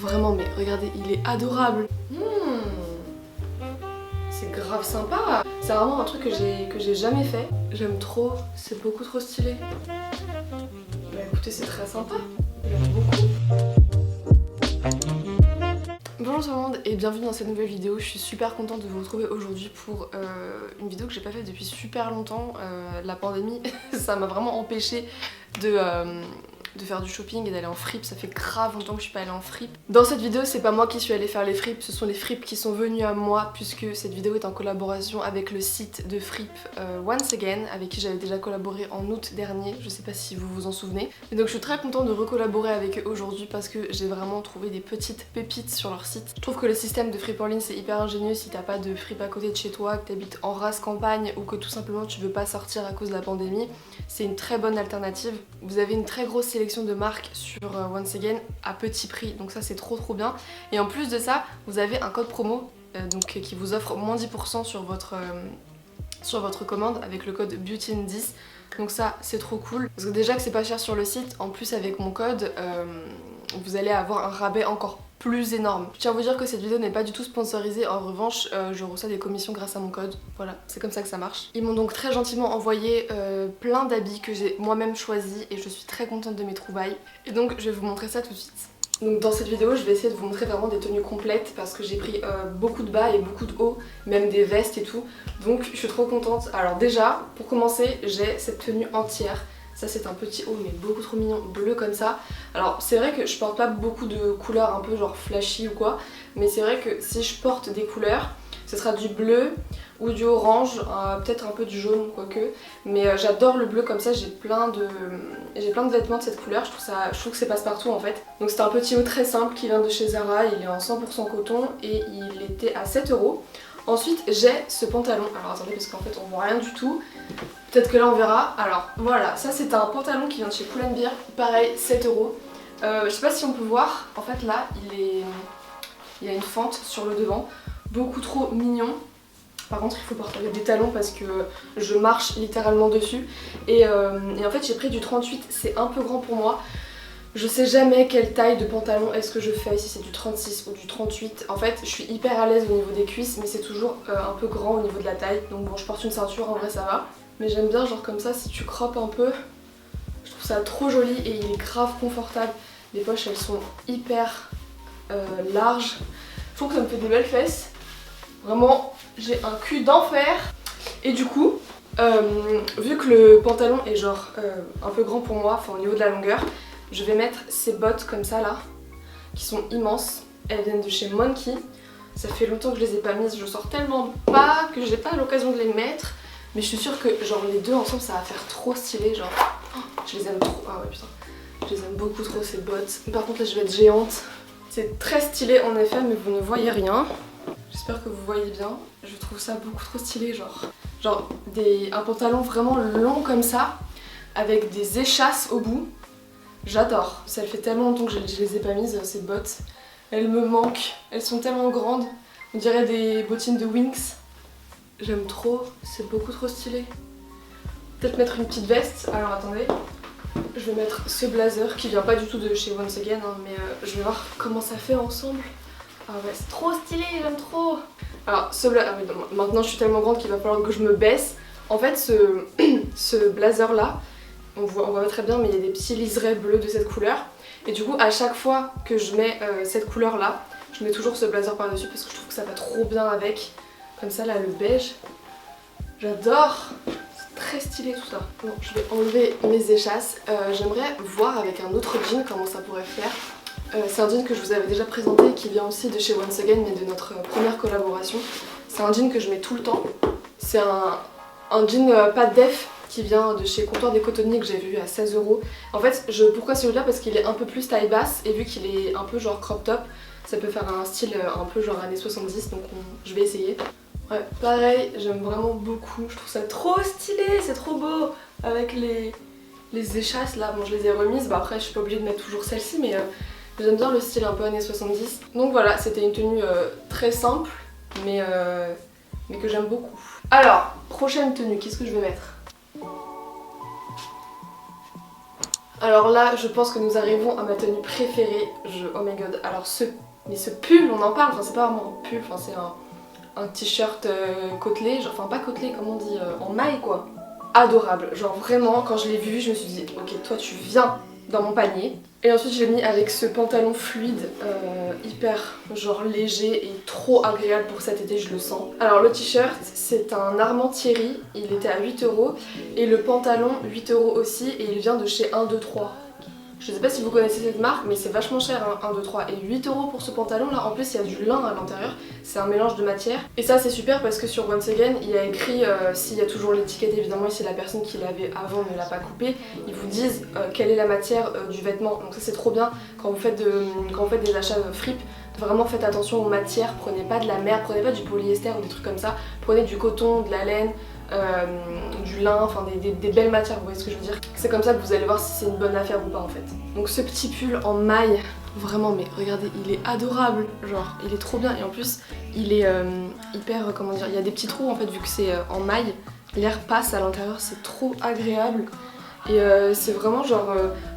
Vraiment, mais regardez, il est adorable. C'est grave sympa. C'est vraiment un truc que j'ai jamais fait. J'aime trop, c'est beaucoup trop stylé. Bah écoutez, c'est très sympa. J'aime beaucoup. Bonjour tout le monde et bienvenue dans cette nouvelle vidéo. Je suis super contente de vous retrouver aujourd'hui pour une vidéo que j'ai pas faite depuis super longtemps. La pandémie, ça m'a vraiment empêché de faire du shopping et d'aller en fripe. Ça fait grave longtemps que je suis pas allée en fripe. Dans cette vidéo, c'est pas moi qui suis allée faire les fripes, ce sont les fripes qui sont venues à moi, puisque cette vidéo est en collaboration avec le site de fripe Once Again, avec qui j'avais déjà collaboré en août dernier. Je sais pas si vous vous en souvenez. Et donc je suis très contente de recollaborer avec eux aujourd'hui parce que j'ai vraiment trouvé des petites pépites sur leur site. Je trouve que le système de fripe en ligne c'est hyper ingénieux si t'as pas de fripe à côté de chez toi, que t'habites en race campagne ou que tout simplement tu veux pas sortir à cause de la pandémie. C'est une très bonne alternative. Vous avez une très grosse sélection de marques sur Once Again à petit prix, donc ça c'est trop bien. Et en plus de ça, vous avez un code promo qui vous offre moins 10% sur votre commande avec le code BEAUTYIN10. Donc ça c'est trop cool parce que déjà que c'est pas cher sur le site, en plus avec mon code vous allez avoir un rabais encore plus énorme. Je tiens à vous dire que cette vidéo n'est pas du tout sponsorisée, en revanche je reçois des commissions grâce à mon code, voilà, c'est comme ça que ça marche. Ils m'ont donc très gentiment envoyé plein d'habits que j'ai moi-même choisis et je suis très contente de mes trouvailles. Et donc je vais vous montrer ça tout de suite. Donc dans cette vidéo je vais essayer de vous montrer vraiment des tenues complètes parce que j'ai pris beaucoup de bas et beaucoup de hauts, même des vestes et tout, donc je suis trop contente. Alors déjà, pour commencer, j'ai cette tenue entière. Ça c'est un petit haut mais beaucoup trop mignon, bleu comme ça. Alors c'est vrai que je porte pas beaucoup de couleurs un peu genre flashy ou quoi, mais c'est vrai que si je porte des couleurs, ce sera du bleu ou du orange, peut-être un peu du jaune quoique. Mais j'adore le bleu comme ça, j'ai plein de vêtements de cette couleur, je trouve que c'est passe-partout en fait. Donc c'est un petit haut très simple qui vient de chez Zara, il est en 100% coton et il était à 7 €. Ensuite j'ai ce pantalon, alors attendez parce qu'en fait on voit rien du tout, peut-être que là on verra. Alors voilà, ça c'est un pantalon qui vient de chez Pull&Bear, pareil 7 €. Je sais pas si on peut voir, en fait là il y a une fente sur le devant, beaucoup trop mignon. Par contre il faut porter des talons parce que je marche littéralement dessus. Et en fait j'ai pris du 38, c'est un peu grand pour moi. Je sais jamais quelle taille de pantalon est-ce que je fais, si c'est du 36 ou du 38. En fait je suis hyper à l'aise au niveau des cuisses mais c'est toujours un peu grand au niveau de la taille. Donc bon, je porte une ceinture, en vrai ça va. Mais j'aime bien genre comme ça, si tu croppes un peu, je trouve ça trop joli et il est grave confortable. Les poches elles sont hyper larges. Je trouve que ça me fait des belles fesses. Vraiment j'ai un cul d'enfer. Et du coup vu que le pantalon est genre un peu grand pour moi, enfin au niveau de la longueur, je vais mettre ces bottes comme ça là, qui sont immenses. Elles viennent de chez Monkey. Ça fait longtemps que je les ai pas mises, je sors tellement pas que j'ai pas l'occasion de les mettre. Mais je suis sûre que genre les deux ensemble ça va faire trop stylé, genre je les aime trop. Ah ouais putain, je les aime beaucoup trop ces bottes. Par contre là je vais être géante. C'est très stylé en effet mais vous ne voyez rien. J'espère que vous voyez bien. Je trouve ça beaucoup trop stylé, genre un pantalon vraiment long comme ça avec des échasses au bout. J'adore. Ça fait tellement longtemps que je les ai pas mises ces bottes. Elles me manquent, elles sont tellement grandes. On dirait des bottines de Winx. J'aime trop, c'est beaucoup trop stylé. Peut-être mettre une petite veste. Alors attendez, je vais mettre ce blazer qui vient pas du tout de chez Once Again hein, mais je vais voir comment ça fait ensemble. Ah ouais, c'est trop stylé, j'aime trop. Alors ce blazer, ah oui, maintenant je suis tellement grande qu'il va falloir que je me baisse. En fait ce blazer là, on voit pas très bien mais il y a des petits liserés bleus de cette couleur. Et du coup à chaque fois que je mets cette couleur là, je mets toujours ce blazer par dessus parce que je trouve que ça va trop bien avec. Comme ça là, le beige, j'adore, c'est très stylé tout ça. Bon, je vais enlever mes échasses. J'aimerais voir avec un autre jean comment ça pourrait faire. C'est un jean que je vous avais déjà présenté qui vient aussi de chez Once Again mais de notre première collaboration. C'est un jean que je mets tout le temps. C'est un jean pas def qui vient de chez Comptoir des Cotonniers que j'ai vu à 16 €. En fait, pourquoi celui-là? Parce qu'il est un peu plus taille basse et vu qu'il est un peu genre crop top, ça peut faire un style un peu genre années 70 donc je vais essayer. Ouais, pareil, j'aime vraiment beaucoup, je trouve ça trop stylé, c'est trop beau avec les échasses là. Bon je les ai remises, bah après je suis pas obligée de mettre toujours celle-ci mais j'aime bien le style un peu années 70. Donc voilà, c'était une tenue très simple mais que j'aime beaucoup. Alors, prochaine tenue, qu'est-ce que je vais mettre? Alors là, je pense que nous arrivons à ma tenue préférée. Oh my god, alors ce pull, on en parle, enfin c'est pas vraiment un pull, enfin c'est un t-shirt côtelé, genre, enfin pas côtelé, comment on dit, en maille quoi. Adorable, genre vraiment quand je l'ai vu, je me suis dit ok toi tu viens dans mon panier. Et ensuite je l'ai mis avec ce pantalon fluide, hyper genre léger et trop agréable pour cet été, je le sens. Alors le t-shirt c'est un Armand Thierry, il était à 8 € et le pantalon 8 € aussi et il vient de chez 1, 2, 3. Je sais pas si vous connaissez cette marque mais c'est vachement cher hein, 1, 2, 3 et 8 € pour ce pantalon là, en plus il y a du lin à l'intérieur, c'est un mélange de matière et ça c'est super parce que sur Once Again il y a écrit, s'il y a toujours l'étiquette évidemment et si la personne qui l'avait avant ne l'a pas coupé, ils vous disent quelle est la matière du vêtement, donc ça c'est trop bien quand vous faites des achats fripes. Vraiment faites attention aux matières, prenez pas de la merde, prenez pas du polyester ou des trucs comme ça, prenez du coton, de la laine, du lin, enfin des belles matières, vous voyez ce que je veux dire. C'est comme ça que vous allez voir si c'est une bonne affaire ou pas en fait. Donc ce petit pull en maille, vraiment mais regardez, il est adorable, genre il est trop bien et en plus il est hyper, comment dire, il y a des petits trous en fait vu que c'est en maille, l'air passe à l'intérieur, c'est trop agréable et c'est vraiment genre,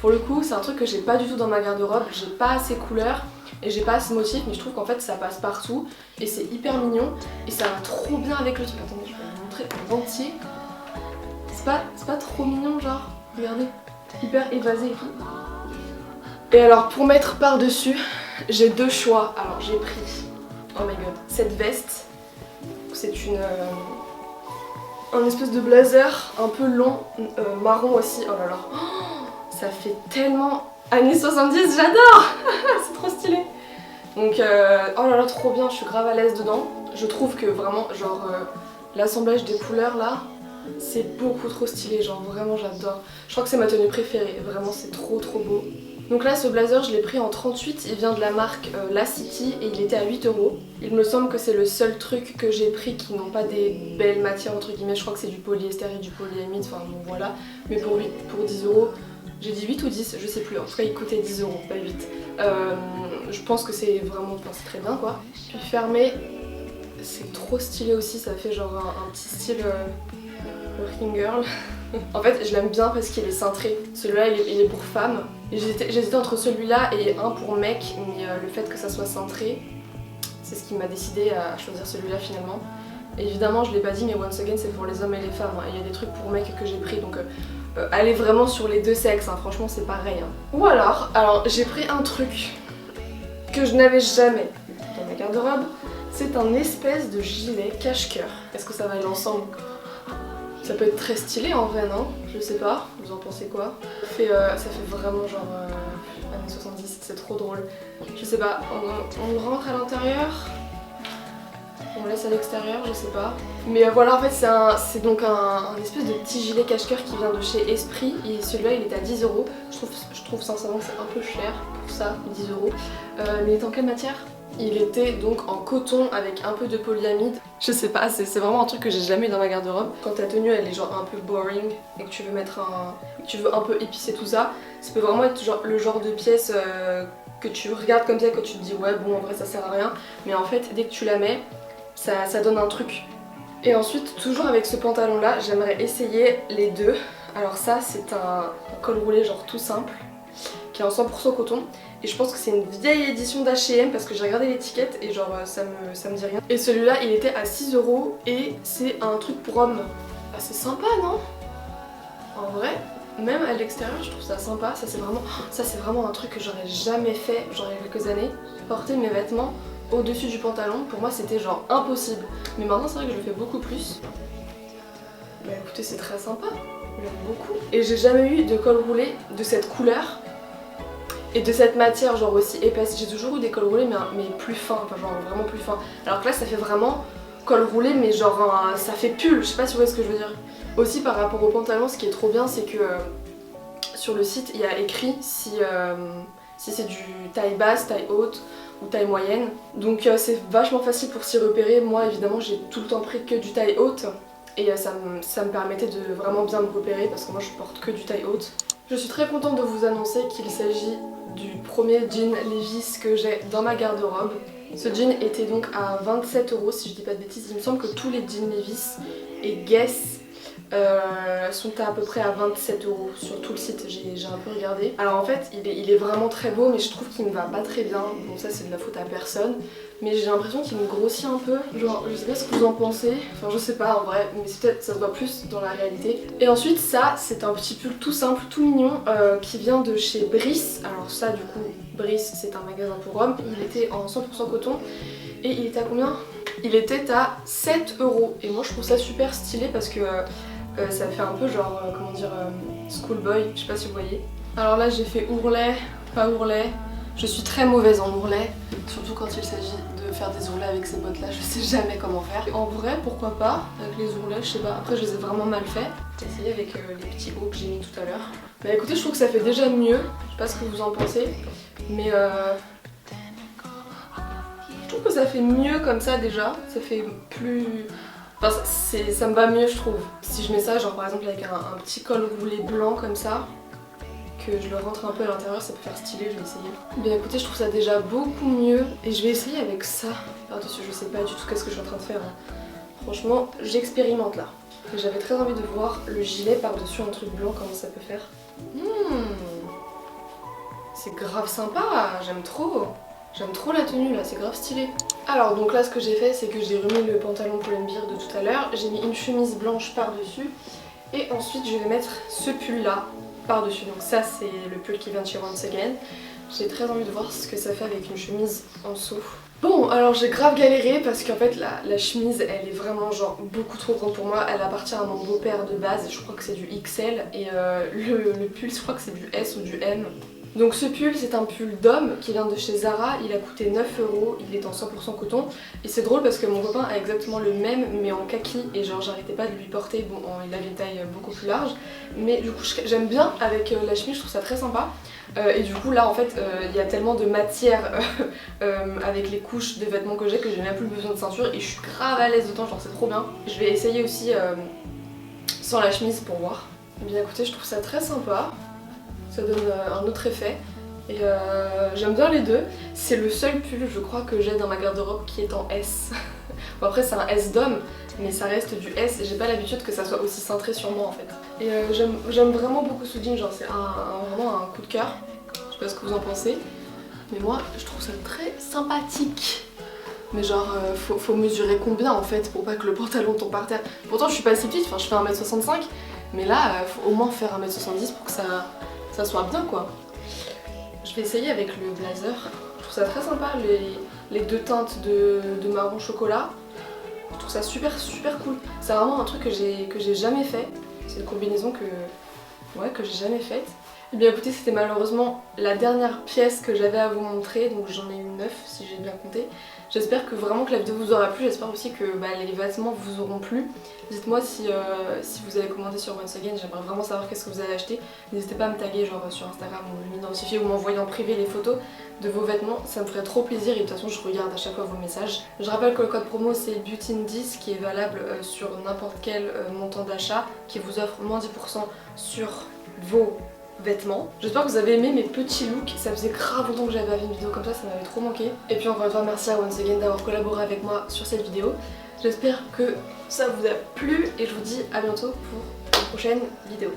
pour le coup c'est un truc que j'ai pas du tout dans ma garde-robe, j'ai pas assez couleurs. Et j'ai pas assez motif mais je trouve qu'en fait ça passe partout et c'est hyper mignon et ça va trop bien avec le truc. Attendez, je vais vous montrer en entier. C'est pas trop mignon genre, regardez, hyper évasé et tout. Et alors pour mettre par dessus, j'ai deux choix. Alors j'ai pris, oh my god, cette veste. C'est un espèce de blazer un peu long, marron aussi. Oh là là, ça fait tellement années 70, j'adore. C'est trop stylé. Donc oh là là trop bien, je suis grave à l'aise dedans. Je trouve que vraiment genre l'assemblage des couleurs là, c'est beaucoup trop stylé, genre vraiment j'adore. Je crois que c'est ma tenue préférée, vraiment c'est trop beau. Donc là ce blazer je l'ai pris en 38, il vient de la marque La City et il était à 8 €. Il me semble que c'est le seul truc que j'ai pris qui n'ont pas des belles matières entre guillemets, je crois que c'est du polyester et du polyamide, enfin bon voilà. Mais pour 10 €, j'ai dit 8 ou 10, je sais plus, en tout cas il coûtait 10 €, pas 8. Je pense que c'est vraiment, enfin, c'est très bien quoi. Puis fermé, c'est trop stylé aussi, ça fait genre un petit style working girl. En fait je l'aime bien parce qu'il est cintré, celui-là il est pour femme. J'hésitais entre celui-là et un pour mec, mais le fait que ça soit cintré, c'est ce qui m'a décidé à choisir celui-là finalement. Et évidemment je l'ai pas dit mais Once Again c'est pour les hommes et les femmes, hein. Il y a des trucs pour mecs que j'ai pris donc allez vraiment sur les deux sexes, hein. Franchement c'est pareil. Hein. Ou alors j'ai pris un truc que je n'avais jamais dans ma garde-robe, c'est un espèce de gilet cache-cœur. Est-ce que ça va aller ensemble? Ça peut être très stylé en vrai, non? Je sais pas, vous en pensez quoi? Ça fait vraiment genre années 70, c'est trop drôle. Je sais pas, on le rentre à l'intérieur, on le laisse à l'extérieur, je sais pas. Mais voilà, en fait c'est donc un espèce de petit gilet cache-cœur qui vient de chez Esprit et celui-là il est à 10 €. Je trouve sincèrement que c'est un peu cher pour ça, 10 €. Mais il est en quelle matière? Il était donc en coton avec un peu de polyamide. Je sais pas, c'est vraiment un truc que j'ai jamais dans ma garde-robe. Quand ta tenue elle est genre un peu boring et que tu veux un peu épicer tout ça, ça peut vraiment être genre, le genre de pièce que tu regardes comme ça et que tu te dis ouais bon en vrai ça sert à rien. Mais en fait dès que tu la mets, ça donne un truc. Et ensuite toujours avec ce pantalon là, j'aimerais essayer les deux. Alors ça c'est un col roulé genre tout simple, qui est en 100% coton. Et je pense que c'est une vieille édition d'H&M parce que j'ai regardé l'étiquette et genre ça me dit rien. Et celui-là il était à 6 € et c'est un truc pour homme. Ah, c'est sympa non? En vrai, même à l'extérieur je trouve ça sympa. Ça c'est vraiment un truc que j'aurais jamais fait genre il y a quelques années. Porter mes vêtements au-dessus du pantalon, pour moi c'était genre impossible. Mais maintenant c'est vrai que je le fais beaucoup plus. Bah écoutez c'est très sympa, j'aime beaucoup. Et j'ai jamais eu de col roulé de cette couleur. Et de cette matière genre aussi épaisse. J'ai toujours eu des cols roulés mais plus fins, enfin genre vraiment plus fins. Alors que là ça fait vraiment col roulé mais genre ça fait pull, je sais pas si vous voyez ce que je veux dire. Aussi par rapport au pantalon, ce qui est trop bien c'est que sur le site il y a écrit si c'est du taille basse, taille haute ou taille moyenne. Donc c'est vachement facile pour s'y repérer. Moi évidemment j'ai tout le temps pris que du taille haute et ça me permettait de vraiment bien me repérer parce que moi je porte que du taille haute. Je suis très contente de vous annoncer qu'il s'agit du premier jean Levi's que j'ai dans ma garde-robe. Ce jean était donc à 27 € si je dis pas de bêtises. Il me semble que tous les jeans Levi's et Guess sont à peu près à 27 € sur tout le site, j'ai un peu regardé. Alors en fait il est vraiment très beau, mais je trouve qu'il me va pas très bien. Bon ça c'est de la faute à personne, mais j'ai l'impression qu'il me grossit un peu. Genre je sais pas ce que vous en pensez, enfin je sais pas en vrai, mais c'est peut-être ça se voit plus dans la réalité. Et ensuite ça c'est un petit pull tout simple, tout mignon, qui vient de chez Brice. Alors ça du coup Brice c'est un magasin pour hommes, il était en 100% coton et il était à combien? Il était à 7 €. Et moi je trouve ça super stylé parce que ça fait un peu genre, comment dire, schoolboy, je sais pas si vous voyez. Alors là j'ai fait ourlet, pas ourlet. Je suis très mauvaise en ourlet, surtout quand il s'agit de faire des ourlets avec ces bottes là, je sais jamais comment faire. En vrai pourquoi pas, avec les ourlets, je sais pas, après je les ai vraiment mal faits. J'ai essayé avec les petits hauts que j'ai mis tout à l'heure. Bah écoutez je trouve que ça fait déjà mieux, je sais pas ce que vous en pensez, mais je trouve que ça fait mieux comme ça déjà, ça fait plus... Enfin, ça me va mieux je trouve. Si je mets ça genre par exemple avec un petit col roulé blanc comme ça, que je le rentre un peu à l'intérieur, ça peut faire stylé, je vais essayer. Bien écoutez, je trouve ça déjà beaucoup mieux et je vais essayer avec ça par-dessus. Je sais pas du tout qu'est-ce que je suis en train de faire. Hein. Franchement, j'expérimente là. J'avais très envie de voir le gilet par-dessus un truc blanc, comment ça peut faire. C'est grave sympa, j'aime trop. J'aime trop la tenue là, c'est grave stylé. Alors donc là ce que j'ai fait c'est que j'ai remis le pantalon Pull&Bear de tout à l'heure, j'ai mis une chemise blanche par-dessus et ensuite je vais mettre ce pull là par-dessus. Donc ça c'est le pull qui vient de chez Once Again. J'ai très envie de voir ce que ça fait avec une chemise en dessous. Bon alors j'ai grave galéré parce qu'en fait la chemise elle est vraiment genre beaucoup trop grande pour moi. Elle appartient à mon beau-père de base, je crois que c'est du XL et le pull je crois que c'est du S ou du M. Donc ce pull c'est un pull d'homme qui vient de chez Zara, il a coûté 9 €, il est en 100% coton et c'est drôle parce que mon copain a exactement le même mais en kaki et genre j'arrêtais pas de lui porter, bon il avait une taille beaucoup plus large mais du coup j'aime bien avec la chemise, je trouve ça très sympa et du coup là en fait il y a tellement de matière avec les couches de vêtements que j'ai même plus besoin de ceinture et je suis grave à l'aise dedans, genre c'est trop bien. Je vais essayer aussi sans la chemise pour voir. Bien écoutez je trouve ça très sympa. Ça donne un autre effet et j'aime bien les deux. C'est le seul pull je crois que j'ai dans ma garde-robe qui est en S. Bon après c'est un S d'homme mais ça reste du S et j'ai pas l'habitude que ça soit aussi cintré sur moi en fait. Et j'aime vraiment beaucoup ce jean, genre c'est vraiment un coup de cœur. Je sais pas ce que vous en pensez mais moi je trouve ça très sympathique. Mais genre faut mesurer combien en fait pour pas que le pantalon tombe par terre. Pourtant je suis pas si petite, enfin je fais 1m65 mais là faut au moins faire 1m70 pour que ça soit bien quoi. Je vais essayer avec le blazer, je trouve ça très sympa, les deux teintes de marron chocolat. Je trouve ça super cool. C'est vraiment un truc que j'ai jamais fait. C'est une combinaison que j'ai jamais faite. Et bien écoutez c'était malheureusement la dernière pièce que j'avais à vous montrer, donc j'en ai eu 9 si j'ai bien compté. J'espère que vraiment que la vidéo vous aura plu, j'espère aussi que les vêtements vous auront plu. Dites-moi si vous avez commandé sur Once Again, j'aimerais vraiment savoir qu'est-ce que vous avez acheté. N'hésitez pas à me taguer genre sur Instagram ou m'identifier ou m'envoyer en privé les photos de vos vêtements, ça me ferait trop plaisir et de toute façon je regarde à chaque fois vos messages. Je rappelle que le code promo c'est Beauty10 qui est valable sur n'importe quel montant d'achat qui vous offre moins 10% sur vos vêtements. J'espère que vous avez aimé mes petits looks, ça faisait grave longtemps que j'avais pas fait une vidéo comme ça m'avait trop manqué. Et puis encore une fois merci à Once Again d'avoir collaboré avec moi sur cette vidéo. J'espère que ça vous a plu et je vous dis à bientôt pour une prochaine vidéo.